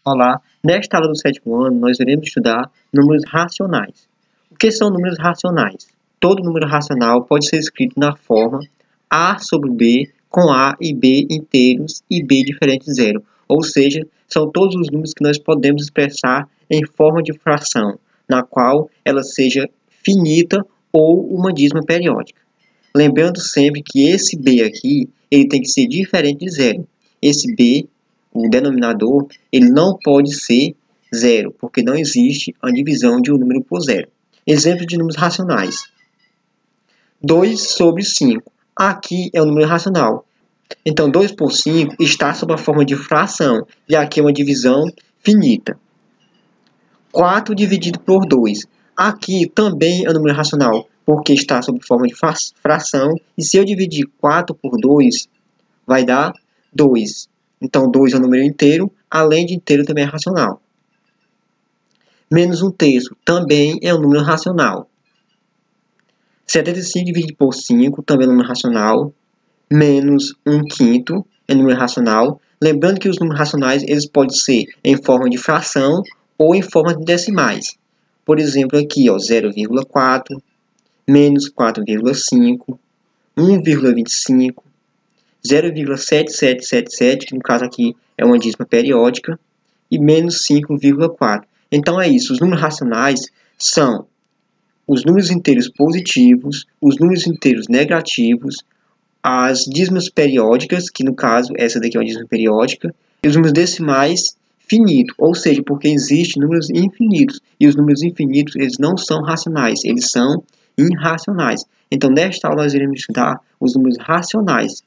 Olá, nesta aula do sétimo ano nós iremos estudar números racionais. O que são números racionais? Todo número racional pode ser escrito na forma A sobre B com A e B inteiros e B diferente de zero. Ou seja, são todos os números que nós podemos expressar em forma de fração, na qual ela seja finita ou uma dízima periódica. Lembrando sempre que esse B aqui ele tem que ser diferente de zero. Esse B, o denominador, ele não pode ser zero, porque não existe a divisão de um número por zero. Exemplo de números racionais. 2 sobre 5. Aqui é um número racional. Então, 2 por 5 está sob a forma de fração, e aqui é uma divisão finita. 4 dividido por 2. Aqui também é um número racional, porque está sob forma de fração, e se eu dividir 4 por 2, vai dar 2. Então, 2 é um número inteiro, além de inteiro também é racional. Menos 1/3 também é um número racional. 75 dividido por 5 também é um número racional. Menos 1/5 é um número racional. Lembrando que os números racionais eles podem ser em forma de fração ou em forma de decimais. Por exemplo, aqui, 0,4, menos 4,5, 1,25, 0,7777, que no caso aqui é uma dízima periódica, e menos 5,4. Então é isso, os números racionais são os números inteiros positivos, os números inteiros negativos, as dízimas periódicas, que no caso essa daqui é uma dízima periódica, e os números decimais finitos, ou seja, porque existem números infinitos, e os números infinitos eles não são racionais, eles são irracionais. Então nesta aula nós iremos estudar os números racionais.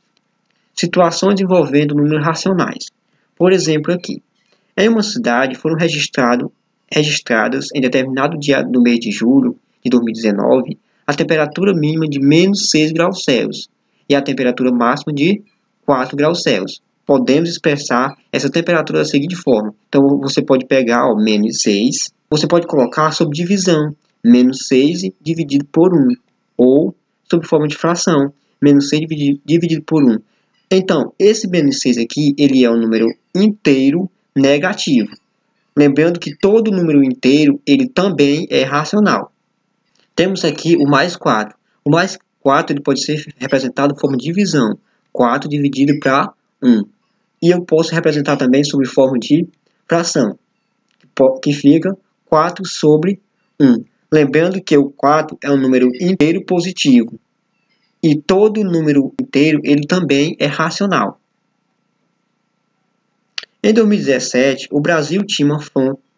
Situações envolvendo números racionais. Por exemplo, aqui. Em uma cidade foram registradas em determinado dia do mês de julho de 2019 a temperatura mínima de menos 6 graus Celsius e a temperatura máxima de 4 graus Celsius. Podemos expressar essa temperatura da seguinte forma. Então, você pode pegar menos 6, você pode colocar sob divisão, menos 6 dividido por 1, ou sob forma de fração, menos 6 dividido por 1. Então, esse menos 6 aqui, ele é um número inteiro negativo. Lembrando que todo número inteiro, ele também é racional. Temos aqui o mais 4. O mais 4 ele pode ser representado em forma de divisão. 4 dividido para 1. E eu posso representar também sob forma de fração, que fica 4 sobre 1. Lembrando que o 4 é um número inteiro positivo. E todo número inteiro ele também é racional. Em 2017, o Brasil tinha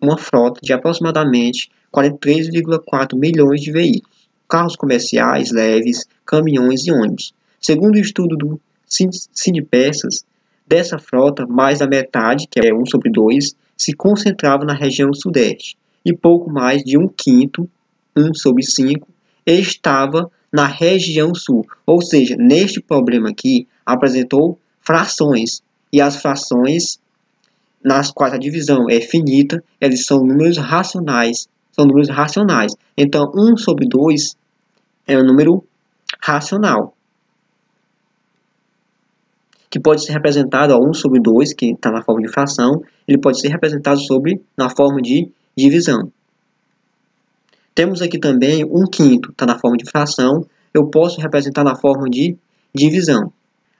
uma frota de aproximadamente 43,4 milhões de veículos, carros comerciais, leves, caminhões e ônibus. Segundo o estudo do Sindipeças, dessa frota, mais da metade, que é 1 sobre 2, se concentrava na região sudeste, e pouco mais de 1/5, 1 sobre 5, estava na região sul. Ou seja, neste problema aqui, apresentou frações, e as frações nas quais a divisão é finita, eles são números racionais. Então, 1 sobre 2 é um número racional, que pode ser representado, 1 sobre 2, que está na forma de fração, ele pode ser representado na forma de divisão. Temos aqui também 1/5, está na forma de fração, eu posso representar na forma de divisão.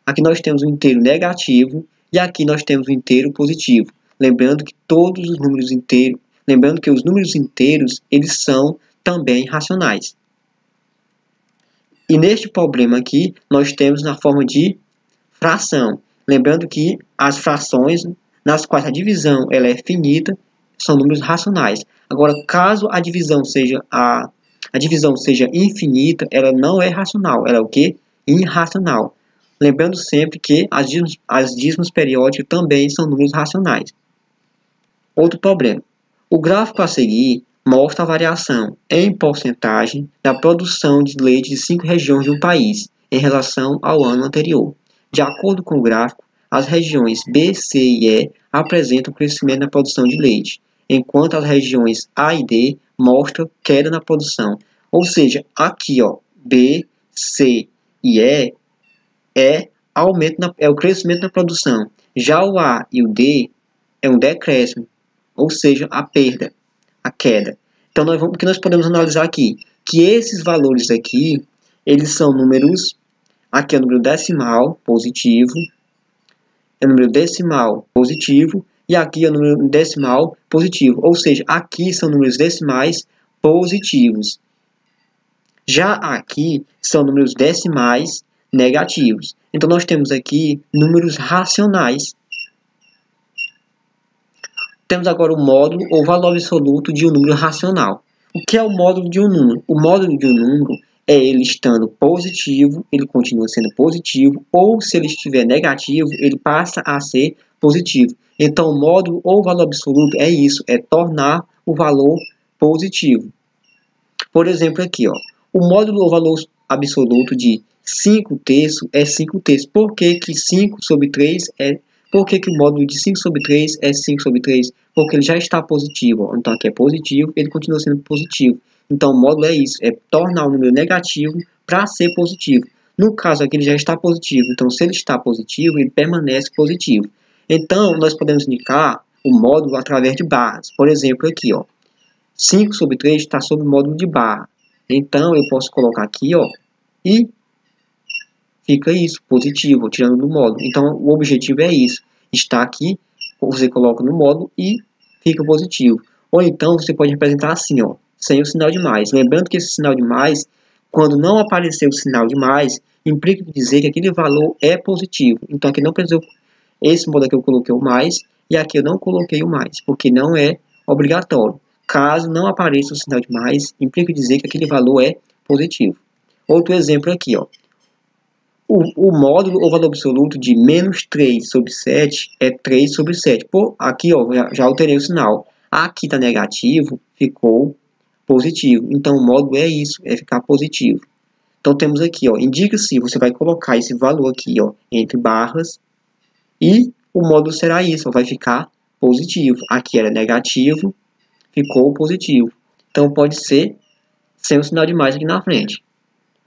Aqui nós temos um inteiro negativo e aqui nós temos um inteiro positivo. Lembrando que os números inteiros, eles são também racionais. E neste problema aqui, nós temos na forma de fração. Lembrando que as frações nas quais a divisão ela é finita, são números racionais. Agora, caso a divisão seja infinita, ela não é racional. Ela é o quê? Irracional. Lembrando sempre que as dízimas periódicas também são números racionais. Outro problema. O gráfico a seguir mostra a variação em porcentagem da produção de leite de 5 regiões de um país em relação ao ano anterior. De acordo com o gráfico, as regiões B, C e E apresentam crescimento na produção de leite, enquanto as regiões A e D mostram queda na produção. Ou seja, aqui, B, C e E é o crescimento na produção. Já o A e o D é um decréscimo. ou seja, a perda, a queda. Então, o que nós podemos analisar aqui? Que esses valores aqui, eles são números, aqui é o número decimal positivo, é o número decimal positivo, e aqui é o número decimal positivo, ou seja, aqui são números decimais positivos. Já aqui são números decimais negativos. Então, nós temos aqui números racionais. Temos agora o módulo ou valor absoluto de um número racional. O que é o módulo de um número? O módulo de um número é ele estando positivo, ele continua sendo positivo, ou se ele estiver negativo, ele passa a ser positivo. Então, o módulo ou valor absoluto é isso, é tornar o valor positivo. Por exemplo, aqui, ó, o módulo ou valor absoluto de 5 terços é 5 terços. Por que 5 sobre 3 é... Por que o módulo de 5 sobre 3 é 5 sobre 3? Porque ele já está positivo. Ó. Então, aqui é positivo, ele continua sendo positivo. Então, o módulo é isso, é tornar o número negativo para ser positivo. No caso aqui, ele já está positivo. Então, se ele está positivo, ele permanece positivo. Então, nós podemos indicar o módulo através de barras. Por exemplo, aqui, ó, 5 sobre 3 está sob o módulo de barra. Então, eu posso colocar aqui, ó, e fica isso, positivo, tirando do módulo. Então, o objetivo é isso. Está aqui, você coloca no módulo e fica positivo. Ou então, você pode representar assim, ó, sem o sinal de mais. Lembrando que esse sinal de mais, quando não aparecer o sinal de mais, implica dizer que aquele valor é positivo. Então, aqui não precisa, esse módulo aqui eu coloquei o mais, e aqui eu não coloquei o mais, porque não é obrigatório. Caso não apareça o sinal de mais, implica dizer que aquele valor é positivo. Outro exemplo aqui, ó. O módulo ou valor absoluto de menos 3 sobre 7 é 3 sobre 7. Pô, aqui, ó, já alterei o sinal. Aqui está negativo, ficou positivo. Então, o módulo é isso, é ficar positivo. Então, temos aqui, ó, indica-se, você vai colocar esse valor aqui, ó, entre barras, e o módulo será isso, ó, vai ficar positivo. Aqui era negativo, ficou positivo. Então, pode ser sem o sinal de mais aqui na frente.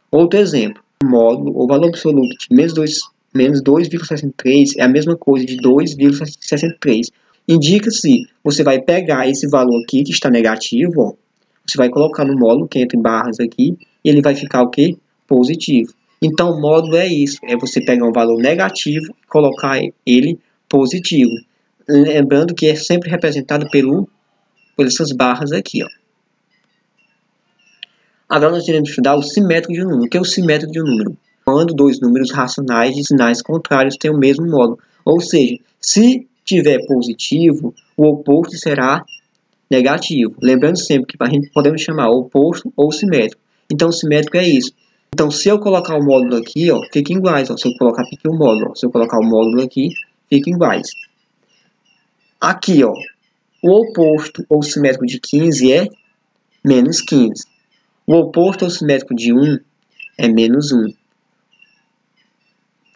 Outro exemplo. Módulo ou valor absoluto de menos 2,63 é a mesma coisa de 2,63. Indica-se, você vai pegar esse valor aqui que está negativo, ó, você vai colocar no módulo, que é entre barras aqui, e ele vai ficar o quê? Positivo. Então, o módulo é isso, é você pegar um valor negativo e colocar ele positivo. Lembrando que é sempre representado por essas barras aqui, ó. Agora nós iremos estudar o simétrico de um número. O que é o simétrico de um número? Quando dois números racionais de sinais contrários têm o mesmo módulo. Ou seja, se tiver positivo, o oposto será negativo. Lembrando sempre que a gente podemos chamar oposto ou simétrico. Então, o simétrico é isso. Então, se eu colocar o módulo aqui, ó, fica iguais. Ó. Se eu colocar aqui o módulo, ó. Se eu colocar o módulo aqui, fica iguais. Aqui, ó, o oposto ou simétrico de 15 é menos 15. O oposto ao simétrico de 1 é menos 1.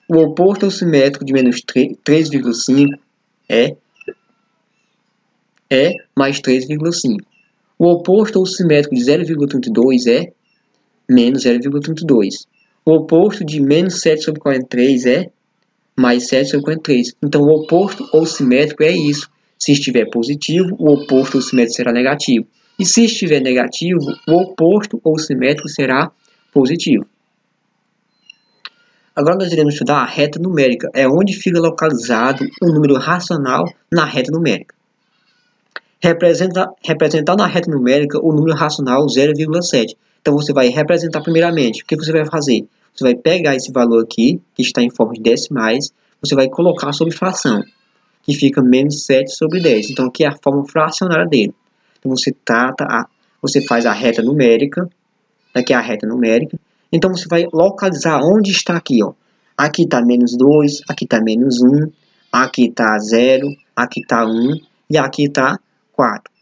O oposto ao simétrico de menos 3,5 é mais 3,5. O oposto ao simétrico de 0,32 é menos 0,32. O oposto de menos 7 sobre 43 é mais 7 sobre 43. Então, o oposto ou simétrico é isso. Se estiver positivo, o oposto ou simétrico será negativo. E se estiver negativo, o oposto ou simétrico será positivo. Agora nós iremos estudar a reta numérica. É onde fica localizado um número racional na reta numérica. Representar na reta numérica o número racional 0,7. Então você vai representar primeiramente. O que você vai fazer? Você vai pegar esse valor aqui, que está em forma de decimais, você vai colocar sobre fração, que fica menos 7 sobre 10. Então aqui é a forma fracionária dele. Então você faz a reta numérica, aqui é a reta numérica. Então você vai localizar onde está aqui, ó. Aqui está menos 2, aqui está menos 1, aqui está 0, aqui está 1 e aqui está 4.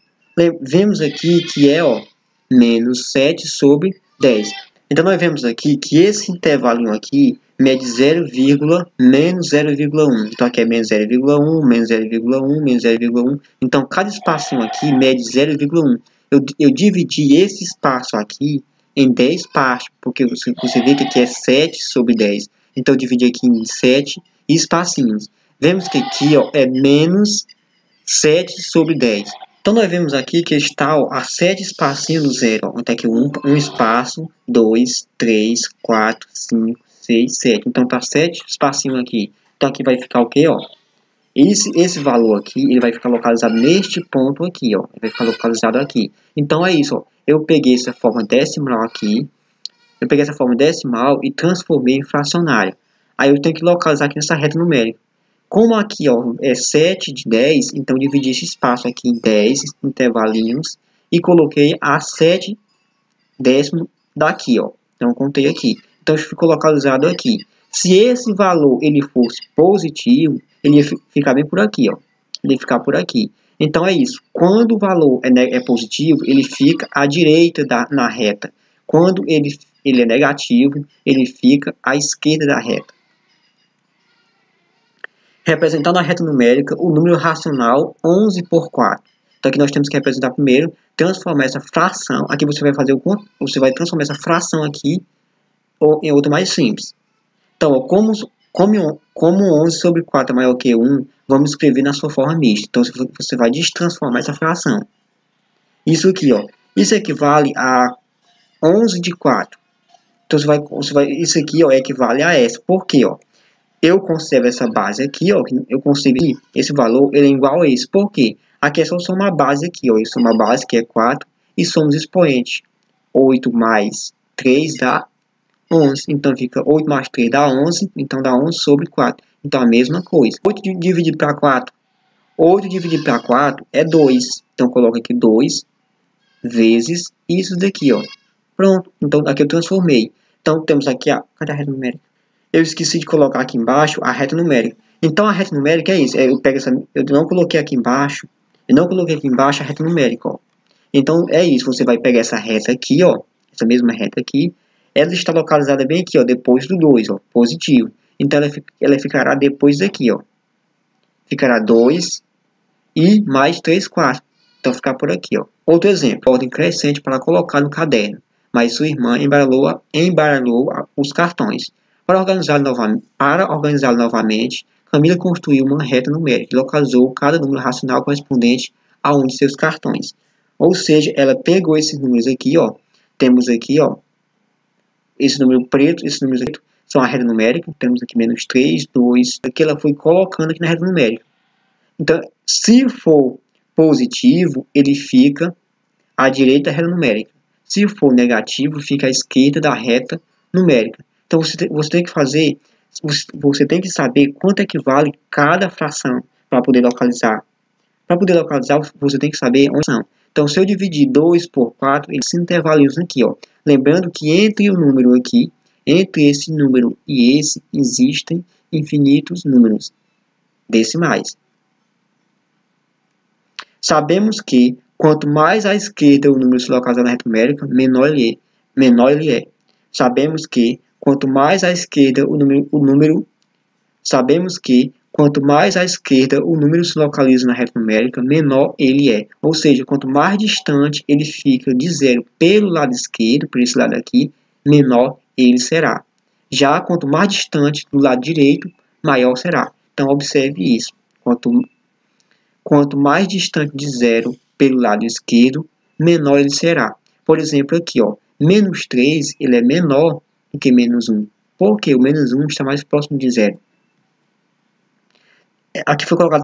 Vemos aqui que é, ó, menos 7 sobre 10. Então nós vemos aqui que esse intervalo aqui mede menos 0,1. Então aqui é menos 0,1, menos 0,1, menos 0,1. Então cada espacinho aqui mede 0,1. Eu dividi esse espaço aqui em 10 partes, porque você vê que aqui é 7 sobre 10. Então eu dividi aqui em 7 espacinhos. Vemos que aqui, ó, é menos 7 sobre 10. Então, nós vemos aqui que está ó, a 7 espacinhos do zero. Ó. Então, aqui um espaço, 2, 3, 4, 5, 6, 7. Então, está 7 espacinhos aqui. Então, aqui vai ficar o quê? Ó? Esse valor aqui, ele vai ficar localizado neste ponto aqui. Ó. Ele vai ficar localizado aqui. Então, é isso. Ó. Eu peguei essa forma decimal aqui. Eu peguei essa forma decimal e transformei em fracionária. Aí, eu tenho que localizar aqui nessa reta numérica. Como aqui ó, é 7 de 10, então dividi esse espaço aqui em 10 intervalinhos e coloquei a 7 décimo daqui. Ó. Então contei aqui. Então ficou localizado aqui. Se esse valor ele fosse positivo, ele ia ficar bem por aqui. Ó. Ele ia ficar por aqui. Então é isso. Quando o valor é positivo, ele fica à direita na reta. Quando ele é negativo, ele fica à esquerda da reta. Representando a reta numérica, o número racional 11 por 4. Então aqui nós temos que representar primeiro, transformar essa fração, aqui você vai fazer você vai transformar essa fração aqui em outra mais simples. Então, ó, como 11 sobre 4 é maior que 1, vamos escrever na sua forma mista. Então você vai destransformar essa fração. Isso aqui, ó, isso equivale a 11 de 4. Então isso aqui ó, equivale a essa. Por quê? Ó? Eu conservo essa base aqui, ó, eu consigo esse valor, ele é igual a esse. Por quê? Aqui é só somar a base aqui, ó, eu somo a base que é 4 e somos expoente. 8 mais 3 dá 11, então fica 8 mais 3 dá 11, então dá 11 sobre 4. Então a mesma coisa. 8 dividido para 4, 8 dividido para 4 é 2, então coloca aqui 2 vezes isso daqui, ó. Pronto, então aqui eu transformei. Então temos aqui, cadê a reta numérica? Eu esqueci de colocar aqui embaixo a reta numérica. Então a reta numérica é isso. Eu não coloquei aqui embaixo. Eu não coloquei aqui embaixo a reta numérica. Ó. Então é isso. Você vai pegar essa reta aqui, ó. Essa mesma reta aqui. Ela está localizada bem aqui, ó. Depois do 2, ó. Positivo. Então ela ficará depois daqui, ó. Ficará 2 e mais 3 quartos. Então ficar por aqui, ó. Outro exemplo. Ordem crescente para colocar no caderno. Mas sua irmã embaralhou os cartões. Para organizá-lo novamente, Camila construiu uma reta numérica e localizou cada número racional correspondente a um de seus cartões. Ou seja, ela pegou esses números aqui, ó. Temos aqui, ó, esse número preto, esses números aqui são a reta numérica. Temos aqui menos 3, 2. Aqui ela foi colocando aqui na reta numérica. Então, se for positivo, ele fica à direita da reta numérica. Se for negativo, fica à esquerda da reta numérica. Então, você tem que fazer, você tem que saber quanto é que vale cada fração para poder localizar. Para poder localizar, você tem que saber onde são. Então, se eu dividir 2 por 4, eles se intervalinhos aqui, ó. Lembrando que entre o número aqui, entre esse número e esse, existem infinitos números decimais. Sabemos que quanto mais à esquerda o número se localizar na reta numérica, menor ele é. Sabemos que quanto mais à esquerda quanto mais à esquerda o número se localiza na reta numérica, menor ele é. Ou seja, quanto mais distante ele fica de zero pelo lado esquerdo, por esse lado aqui, menor ele será. Já quanto mais distante do lado direito, maior será. Então observe isso. Quanto mais distante de zero pelo lado esquerdo, menor ele será. Por exemplo, aqui, ó, menos 3 ele é menor do que menos 1. Porque o menos 1 está mais próximo de zero. Aqui foi colocado